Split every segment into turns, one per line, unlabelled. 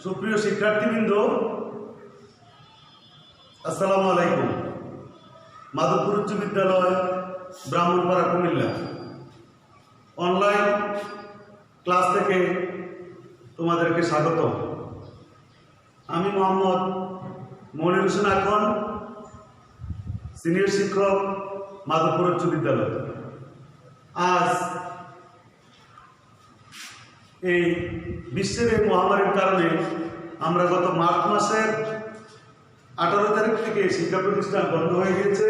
সুপ্রিয় শিক্ষার্থীবৃন্দ, আসসালামু আলাইকুম। মাধবপুর উচ্চ বিদ্যালয়, ব্রাহ্মণপাড়া, কুমিল্লা অনলাইন ক্লাস থেকে তোমাদেরকে স্বাগত। আমি মোহাম্মদ মনির হোসেন আখন, সিনিয়র শিক্ষক, মাধবপুর উচ্চ বিদ্যালয়। আজ এই বিশ্বের এই মহামারীর কারণে আমরা গত মার্চ মাসের 18 তারিখ থেকে শিক্ষা প্রতিষ্ঠান বন্ধ হয়ে গেছে।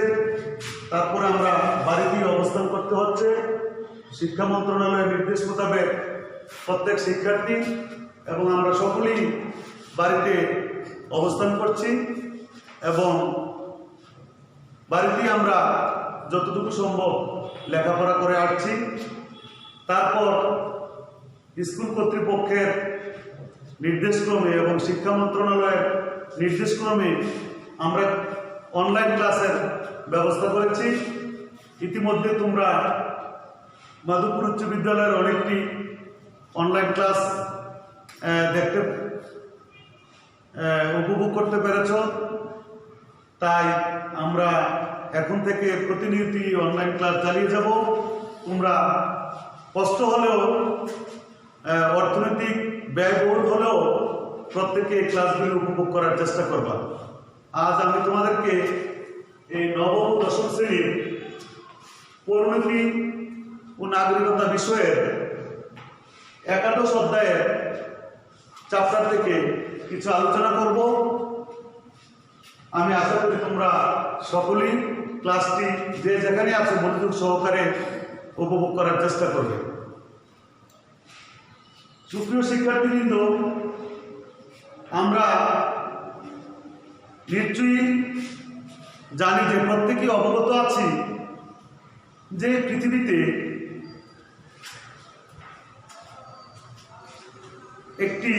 তারপরে আমরা বাড়িতেই অবস্থান করতে হচ্ছে। শিক্ষা মন্ত্রণালয়ের নির্দেশ মোতাবেক প্রত্যেক শিক্ষার্থী এবং আমরা সকলেই বাড়িতে অবস্থান করছি এবং বাড়িতেই আমরা যতটুকু সম্ভব লেখাপড়া করে আসছি। তারপর স্কুল কর্তৃপক্ষের নির্দেশক্রমে এবং শিক্ষা মন্ত্রণালয়ের নির্দেশক্রমে আমরা অনলাইন ক্লাসের ব্যবস্থা করেছি। ইতিমধ্যে তোমরা মাধবপুর উচ্চ বিদ্যালয়ের অনেকটি অনলাইন ক্লাস উপভোগ করতে পেরেছ। তাই আমরা এখন থেকে প্রতিনিয়ত অনলাইন ক্লাস চালিয়ে যাব। তোমরা কষ্ট হলেও, অর্থনৈতিক ব্যয়বহুল হলেও প্রত্যেকে এই ক্লাসগুলি উপভোগ করার চেষ্টা করবা। আজ আমি তোমাদেরকে এই নবম দশম শ্রেণীর পরিণতি ও নাগরিকতা বিষয়ের একাদশ অধ্যায়ের চ্যাপ্টার থেকে কিছু আলোচনা করব। আমি আশা করি তোমরা সকলেই ক্লাসটি যে যেখানে আছে মনোযোগ সহকারে উপভোগ করার চেষ্টা করবে। সুপ্রিয় শিক্ষার্থীবৃন্দ, আমরা নিশ্চয়ই জানি যে প্রত্যেকেই অবগত আছি যে পৃথিবীতে একটি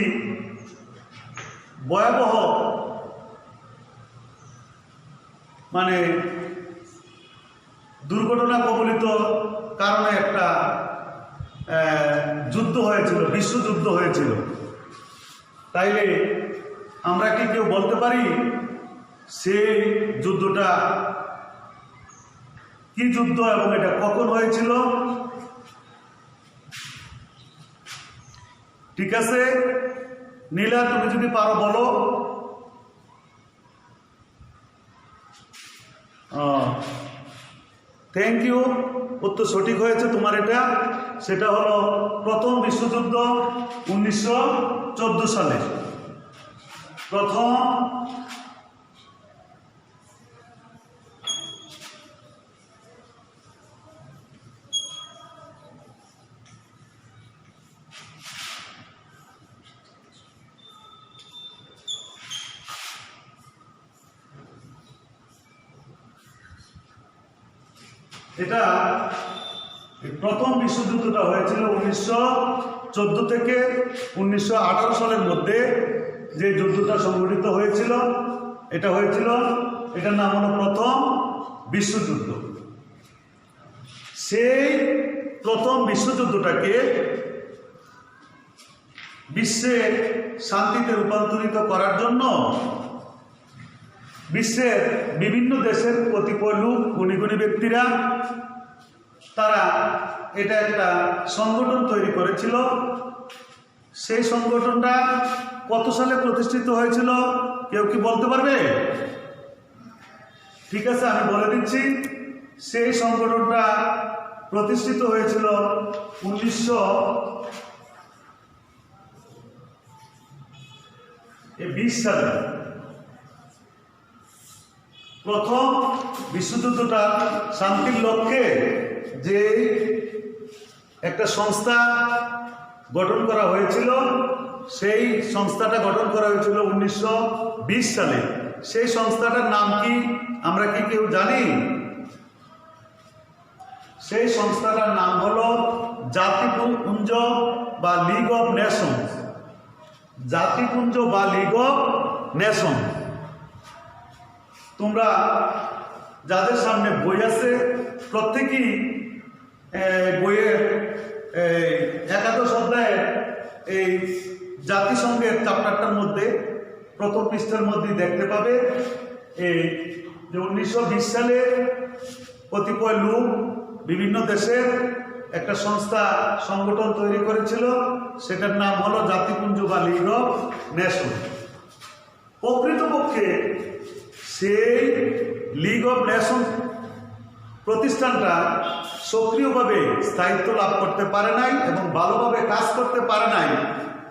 ভয়াবহ দুর্ঘটনা কবলিত কারণে একটা যুদ্ধ হয়েছিল, বিশ্বযুদ্ধ হয়েছিল। তাইলে আমরা কি কেউ বলতে পারি সেই যুদ্ধটা কি যুদ্ধ এবং এটা কখন হয়েছিল? ঠিক আছে নীলা, তুমি যদি পারো বলো। থ্যাংক ইউ, উত্তর সঠিক হয়েছে তোমার। সেটা হলো প্রথম বিশ্বযুদ্ধ 1914 সালে। প্রথম প্রথম বিশ্বযুদ্ধটা হয়েছিল 1914 থেকে 1918 সালের মধ্যে। যে যুদ্ধটা সংঘটিত হয়েছিল এটার নাম হলো প্রথম বিশ্বযুদ্ধ। সেই প্রথম বিশ্বযুদ্ধটাকে বিশ্বের শান্তিতে রূপান্তরিত করার জন্য বিশ্বের বিভিন্ন দেশের কতিপয় লোক, গুণী গুণী ব্যক্তিরা, তারা এটা একটা সংগঠন তৈরি করেছিল। সেই সংগঠনটা কত সালে প্রতিষ্ঠিত হয়েছিল কেউ কি বলতে পারবে? ঠিক আছে, আমি বলে দিচ্ছি। সেই সংগঠনটা প্রতিষ্ঠিত হয়েছিল 1920 সালে। প্রথম বিশ্বযুদ্ধটা শান্তির লক্ষ্যে যে একটা সংস্থা গঠন করা হয়েছিল, সেই সংস্থাটা গঠন করা হয়েছিল 1920 সালে। সেই সংস্থাটার নাম কি আমরা কি কেউ জানি? সেই সংস্থাটার নাম হলো জাতিপুঞ্জ বা লিগ অফ নেশনস। জাতিপুঞ্জ বা লিগ অফ নেশন। তোমরা যাদের সামনে বই আছে প্রত্যেকেই বইয়ের একাদশ অধ্যায়ের এই জাতিসংঘের চ্যাপ্টারটার মধ্যে প্রথম পৃষ্ঠার মধ্যে দেখতে পাবে এই যে 1920 সালে কতিপয় লোক বিভিন্ন দেশের একটা সংস্থা সংগঠন তৈরি করেছিল, সেটার নাম হলো জাতিপুঞ্জ বা লিগ অফ নেশন। প্রকৃতপক্ষে সেই লিগ অফ নেশন প্রতিষ্ঠানটা সক্রিয়ভাবে স্থায়িত্ব লাভ করতে পারে নাই এবং ভালোভাবে কাজ করতে পারে নাই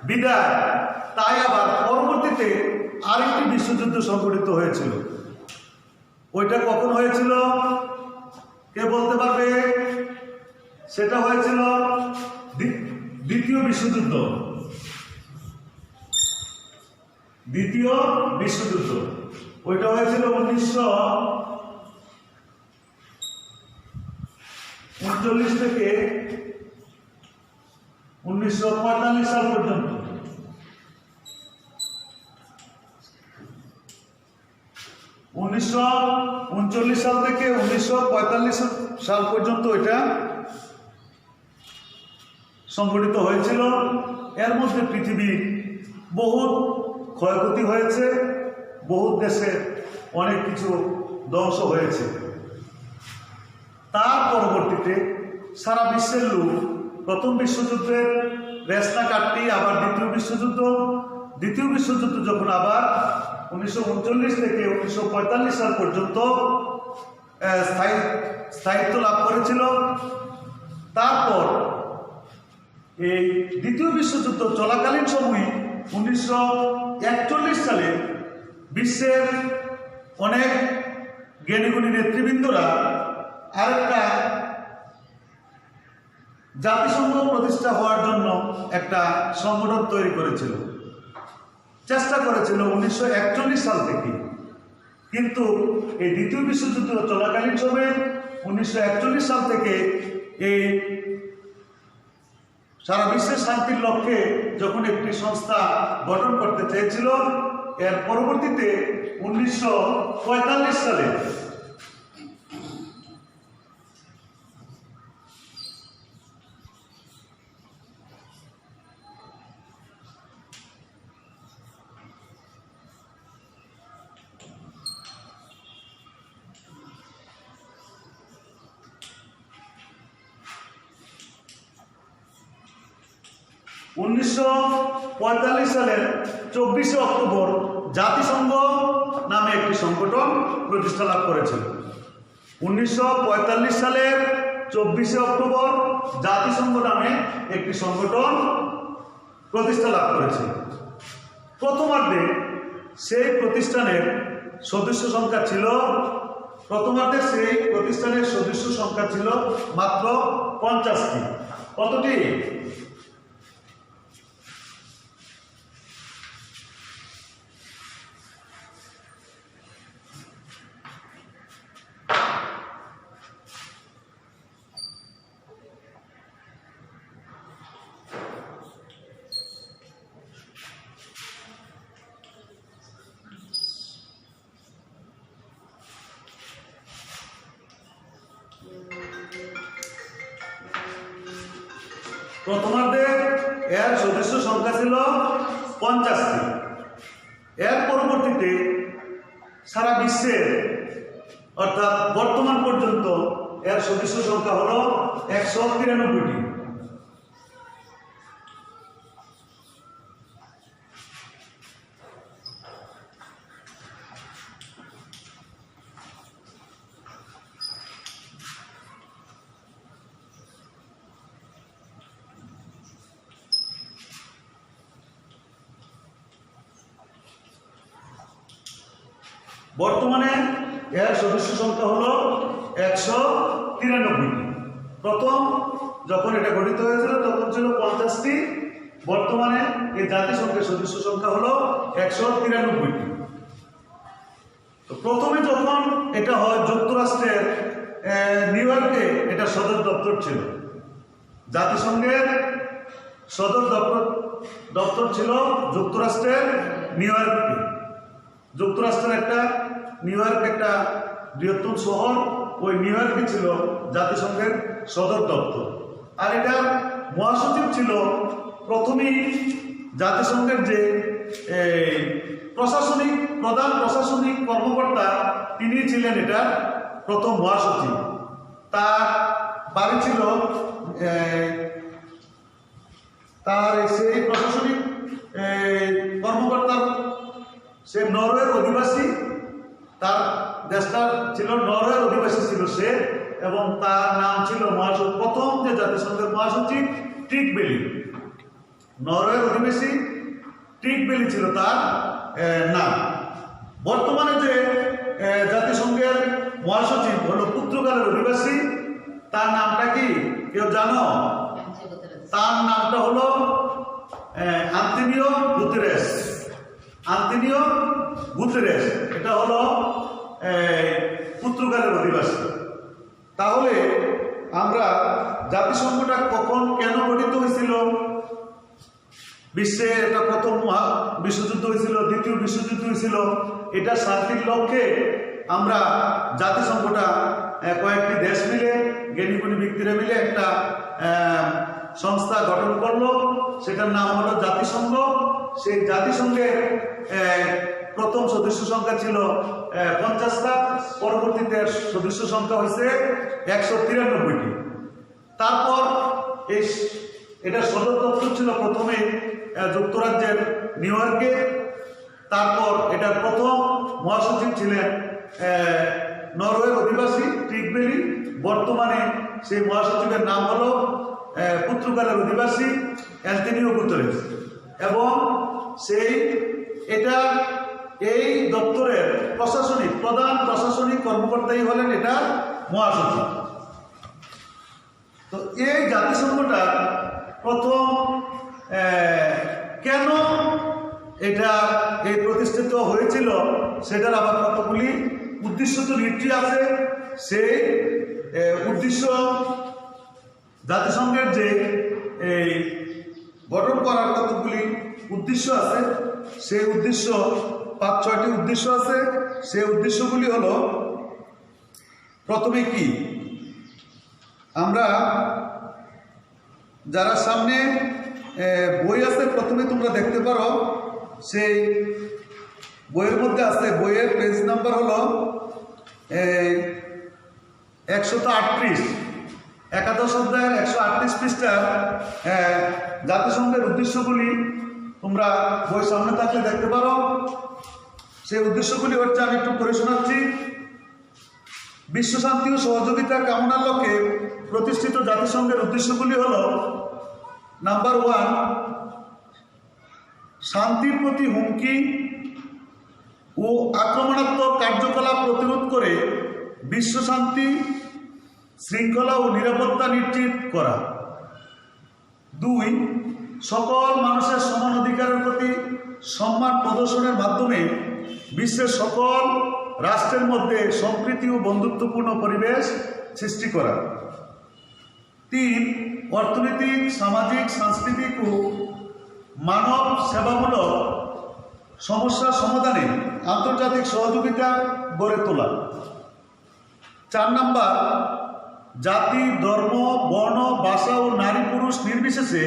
বিদায় তাই আবার পরবর্তীতে আরেকটি বিশ্বযুদ্ধ সংঘটিত হয়েছিল। ওইটা কখন হয়েছিল কে বলতে পারবে? সেটা হয়েছিল দ্বিতীয় বিশ্বযুদ্ধ। দ্বিতীয় বিশ্বযুদ্ধ ওইটা হয়েছিল 1939 থেকে 1945 সাল পর্যন্ত। 1939 সাল থেকে 1945 সাল পর্যন্ত এটা সংঘটিত হয়েছিল। এর মধ্যে পৃথিবীর বহু ক্ষয়ক্ষতি হয়েছে, বহু দেশে অনেক কিছু ধ্বংস হয়েছে। তার পরবর্তীতে সারা বিশ্বের লোক প্রথম বিশ্বযুদ্ধের রেসনা কাটটি আবার দ্বিতীয় বিশ্বযুদ্ধ যখন আবার 1939 থেকে 1945 সাল পর্যন্ত স্থায়িত্ব লাভ করেছিল। তারপর এই দ্বিতীয় বিশ্বযুদ্ধ চলাকালীন সময়ে 1941 সালে বিশ্বের অনেক জ্ঞানীগুণী নেতৃবৃন্দরা আরেকটা জাতিসংঘ প্রতিষ্ঠা হওয়ার জন্য একটা সংগঠন তৈরি করেছিল, চেষ্টা করেছিল 1941 সাল থেকে। কিন্তু এই দ্বিতীয় বিশ্বযুদ্ধ চলাকালীন সময়ে 1941 সাল থেকে এই সারা বিশ্বের শান্তির লক্ষ্যে যখন একটি সংস্থা গঠন করতে চেয়েছিল, এর পরবর্তীতে 1945 সালে সালের 24শে অক্টোবর জাতিসংঘ নামে একটি সংগঠন প্রতিষ্ঠা লাভ করেছিল। 1945 সালের 24শে অক্টোবর জাতিসংঘ নামে একটি সংগঠন প্রতিষ্ঠা লাভ করেছিল। প্রথমার্ধে সেই প্রতিষ্ঠানের সদস্য সংখ্যা ছিল মাত্র 50টি। কতটি? প্রথমার্ধে এর সদস্য সংখ্যা ছিল 50টি। এর পরবর্তীতে সারা বিশ্বের অর্থাৎ বর্তমান পর্যন্ত এর সদস্য সংখ্যা হলো 193টি। বর্তমানে এর সদস্য সংখ্যা হলো 193টি। প্রথম যখন এটা গঠিত হয়েছিল তখন ছিল 50টি। বর্তমানে এই জাতিসংঘের সদস্য সংখ্যা হলো 193টি। তো প্রথমে যখন এটা হয় যুক্তরাষ্ট্রের নিউ ইয়র্কে এটা সদর দপ্তর ছিল। জাতিসংঘের সদর দপ্তর ছিল যুক্তরাষ্ট্রের নিউ ইয়র্কে। যুক্তরাষ্ট্রের নিউ ইয়র্ক একটা বৃহত্তম শহর, ওই নিউ ইয়র্কে ছিল জাতিসংঘের সদর দপ্তর। আর এটার মহাসচিব ছিল প্রথমেই জাতিসংঘের যে প্রধান প্রশাসনিক কর্মকর্তা তিনি ছিলেন এটা প্রথম মহাসচিব। তার বাড়ি ছিল তার সেই প্রশাসনিক কর্মকর্তা সে নরওয়ের অধিবাসী, তার দেশটা ছিল নরওয়ের অধিবাসী ছিল সে, এবং তার নাম ছিল মহাসচিব, প্রথম যে জাতিসংঘের মহাসচিব টিক বেলি, নরওয়ের অধিবাসী টিক বেলি ছিল তার নাম। বর্তমানে যে জাতিসংঘের মহাসচিব হলো পর্তুগালের অধিবাসী, তার নামটা কি কেউ জানো? তার নামটা হলো আন্তোনিও গুতেরেস। আন্তোনিও গুতেরেস এটা হলো পর্তুগালের অধিবাসী। তাহলে আমরা জাতিসংঘটা কখন কেন গঠিত হয়েছিল? বিশ্বে এটা প্রথম বিশ্বযুদ্ধ হয়েছিল, দ্বিতীয় বিশ্বযুদ্ধ হয়েছিল, এটা শান্তির লক্ষ্যে আমরা জাতিসংঘটা কয়েকটি দেশ মিলে, জ্ঞানীগুণী ব্যক্তিরা মিলে একটা সংস্থা গঠন করলো, সেটার নাম হলো জাতিসংঘ। সেই জাতিসংঘের প্রথম সদস্য সংখ্যা ছিল 50টা, পরবর্তীতে সদস্য সংখ্যা হয়েছে 193টি। তারপর এটা সদর দপ্তর ছিল প্রথমে যুক্তরাজ্যের নিউ ইয়র্কে, তারপর এটার প্রথম মহাসচিব ছিলেন নরওয়ের অধিবাসী টিক বেলি। বর্তমানে সেই মহাসচিবের নাম হলো পর্তুগালের অধিবাসী অ্যান্তোনিও গুতেরেস, এবং এই দপ্তরের প্রধান প্রশাসনিক কর্মকর্তাই হলেন এটা মহাসচিব। তো এই জাতিসংঘটা প্রথম কেন এই প্রতিষ্ঠিত হয়েছিল সেটার আবার কতগুলি উদ্দেশ্য তো নিশ্চয়ই আছে। সেই উদ্দেশ্য, জাতিসংঘের যে এই গঠন করার কতগুলি উদ্দেশ্য আছে, সেই উদ্দেশ্য 5-6টি উদ্দেশ্য আছে। সেই উদ্দেশ্যগুলি হলো, প্রথমে কি, আমরা যারা সামনে বই আছে প্রথমে তোমরা দেখতে পারো, সেই বইয়ের মধ্যে আছে, বইয়ের পেজ নাম্বার হলো 138, একাদশ অধ্যায়ের 138 পৃষ্ঠার জাতিসংঘের উদ্দেশ্যগুলি তোমরা বই সামনে থাকলে দেখতে পারো। সেই উদ্দেশ্যগুলি হচ্ছে, আমি একটু পড়ে শোনাচ্ছি। বিশ্বশান্তি ও সহযোগিতা কামনার লক্ষ্যে প্রতিষ্ঠিত জাতিসংঘের উদ্দেশ্যগুলি হল: নাম্বার 1, শান্তির প্রতি হুমকি ও আক্রমণাত্মক কার্যকলাপ প্রতিরোধ করে বিশ্বশান্তি, শৃঙ্খলা ও নিরাপত্তা নিশ্চিত করা। 2, সকল মানুষের সমান অধিকারের প্রতি সম্মান প্রদর্শনের মাধ্যমে বিশ্বের সকল রাষ্ট্রের মধ্যে সম্প্রীতি ও বন্ধুত্বপূর্ণ পরিবেশ সৃষ্টি করা। 3, অর্থনৈতিক, সামাজিক, সাংস্কৃতিক ও মানব সেবামূলক সমস্যা সমাধানে আন্তর্জাতিক সহযোগিতা গড়ে তোলা। 4 নাম্বার, জাতি, ধর্ম, বর্ণ, ভাষা ও নারী পুরুষ নির্বিশেষে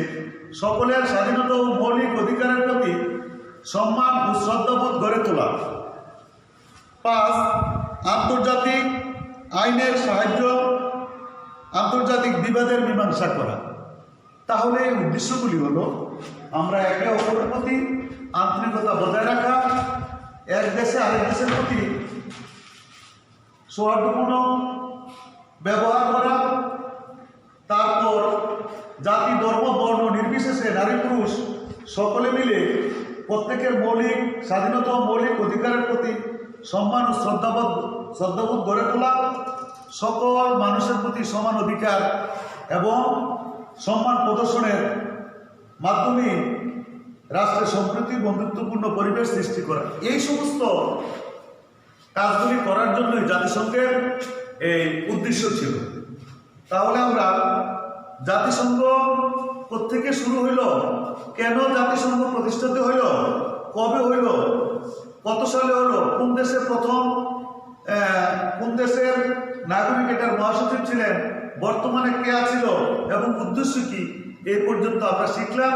সকলের স্বাধীনতা ও মৌলিক অধিকারের প্রতি সম্মান ও শ্রদ্ধাবোধ গড়ে তোলা। 5, আন্তর্জাতিক আইনের সাহায্য, আন্তর্জাতিক বিবাদের মীমাংসা করা। তাহলে এই উদ্দেশ্যগুলি হলো, আমরা একে অপরের প্রতি আন্তরিকতা বজায় রাখা, এক দেশে আরেক দেশের প্রতি সৌহার্দ্যপূর্ণ ব্যবহার করা, তারপর জাতি, ধর্ম, বর্ণ নির্বিশেষে নারী পুরুষ সকলে মিলে প্রত্যেকের মৌলিক স্বাধীনতা ও মৌলিক অধিকারের প্রতি সম্মান ও শ্রদ্ধাবোধ গড়ে তোলা, সকল মানুষের প্রতি সমান অধিকার এবং সম্মান প্রদর্শনের মাধ্যমে রাষ্ট্রের সম্প্রীতি, বন্ধুত্বপূর্ণ পরিবেশ সৃষ্টি করা। এই সমস্ত কাজগুলি করার জন্যই জাতিসংঘের এই উদ্দেশ্য ছিল। তাহলে আমরা জাতিসংঘ কোত্থেকে শুরু হইল, কেন জাতিসংঘ প্রতিষ্ঠিত হইল, কবে হইল, কত সালে হলো, কোন দেশে প্রথম, কোন দেশের নাগরিক এটার মহাসচিব ছিলেন, বর্তমানে কে আছিল এবং উদ্দেশ্য কি, এই পর্যন্ত আমরা শিখলাম।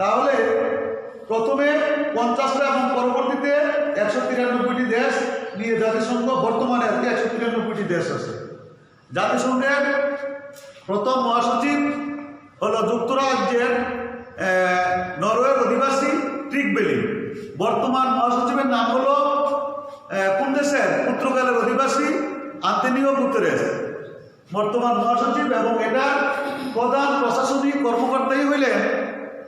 তাহলে প্রথমে 50টা এবং পরবর্তীতে 193টি দেশ নিয়ে জাতিসংঘ, বর্তমানে আর কি 193টি দেশ আছে। জাতিসংঘের প্রথম মহাসচিব হলো যুক্তরাজ্যের নরওয়ের অধিবাসী ট্রিগবেলি। বর্তমান মহাসচিবের নাম হলো কোন দেশের? পর্তুগালের অধিবাসী আন্তোনিও গুতেরেস বর্তমান মহাসচিব। এবং এটা প্রধান প্রশাসনিক কর্মকর্তাই হইলেন,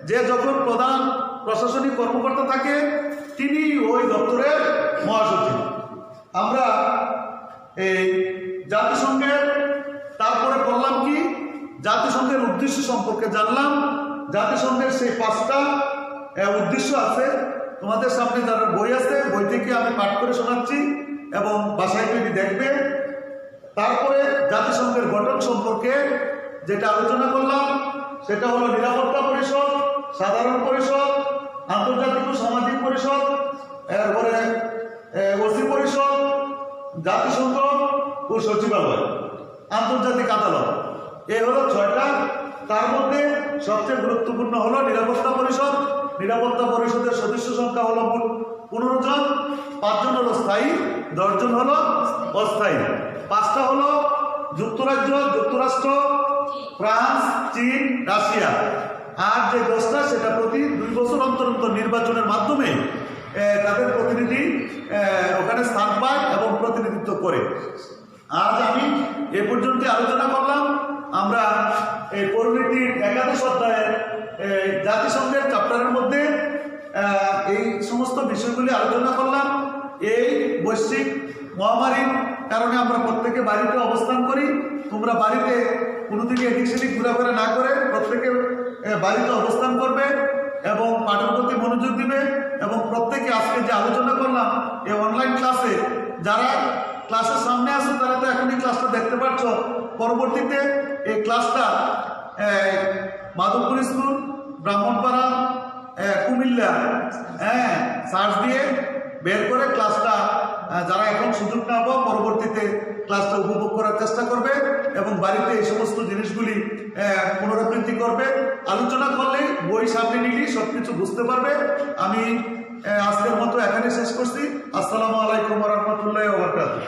যে যখন প্রধান প্রশাসনিক কর্মকর্তা থাকে তিনি ওই দপ্তরের মহাসচিব। আমরা এই জাতিসংঘের তারপরে বললাম কি, জাতিসংঘের উদ্দেশ্য সম্পর্কে জানলাম। জাতিসংঘের সেই 5টা উদ্দেশ্য আছে, তোমাদের সামনে যারা বই আছে বই থেকে আমি পাঠ করে শোনাচ্ছি এবং বাসায় তৈরি দেখবে। তারপরে জাতিসংঘের গঠন সম্পর্কে যেটা আলোচনা করলাম সেটা হলো নিরাপত্তা পরিষদ, সাধারণ পরিষদ, আন্তর্জাতিক ও সামাজিক পরিষদ, এরপরে ওসি পরিষদ, জাতিসংঘ ও সচিবালয়, আন্তর্জাতিক আদালত। এই হলো 6টা। তার মধ্যে সবচেয়ে গুরুত্বপূর্ণ হলো নিরাপত্তা পরিষদ। নিরাপত্তা পরিষদের সদস্য সংখ্যা হলো মোট 15 জন। 5 জন হলো স্থায়ী, 10 জন হলো অস্থায়ী। 5টা হলো যুক্তরাজ্য, যুক্তরাষ্ট্র, ফ্রান্স, চীন, রাশিয়া। আর যে 10টা সেটা প্রতি 2 বছর অন্তর অন্তর নির্বাচনের মাধ্যমে তাদের প্রতিনিধি ওখানে স্থান পায় এবং প্রতিনিধিত্ব করে। আজ আমি এ পর্যন্ত আলোচনা করলাম। আমরা এই পরিণতির 11 অধ্যায়ে জাতিসংঘের চ্যাপ্টারের মধ্যে এই সমস্ত বিষয়গুলি আলোচনা করলাম। এই বৈশ্বিক মহামারীর কারণে আমরা প্রত্যেকে বাড়িতে অবস্থান করি। তোমরা বাড়িতে কোনো দিকে এদিক সেদিক ঘোরাফেরা না করে প্রত্যেকে বাড়িতে অবস্থান করবে এবং পাঠের প্রতি মনোযোগ দিবে। এবং প্রত্যেকে আজকে যে আলোচনা করলাম এই অনলাইন ক্লাসে, যারা ক্লাসের সামনে আসো তারা তো এখনই ক্লাসটা দেখতে পাচ্ছ। পরবর্তীতে এই ক্লাসটা মাধবপুর স্কুল, ব্রাহ্মণপাড়া, কুমিল্লা সার্চ দিয়ে বের করে ক্লাসটা যারা এখন সুযোগ না পাবো পরবর্তীতে ক্লাসটা উপভোগ করার চেষ্টা করবে এবং বাড়িতে এই সমস্ত জিনিসগুলি পুনরাবৃত্তি করবে। আলোচনা করলে বই সামনে নিলেই সব কিছু বুঝতে পারবে। আমি আজকের মতো এখানে শেষ করছি। আসসালামু আলাইকুম ওয়া রাহমাতুল্লাহি ওয়া বারাকাতুহু।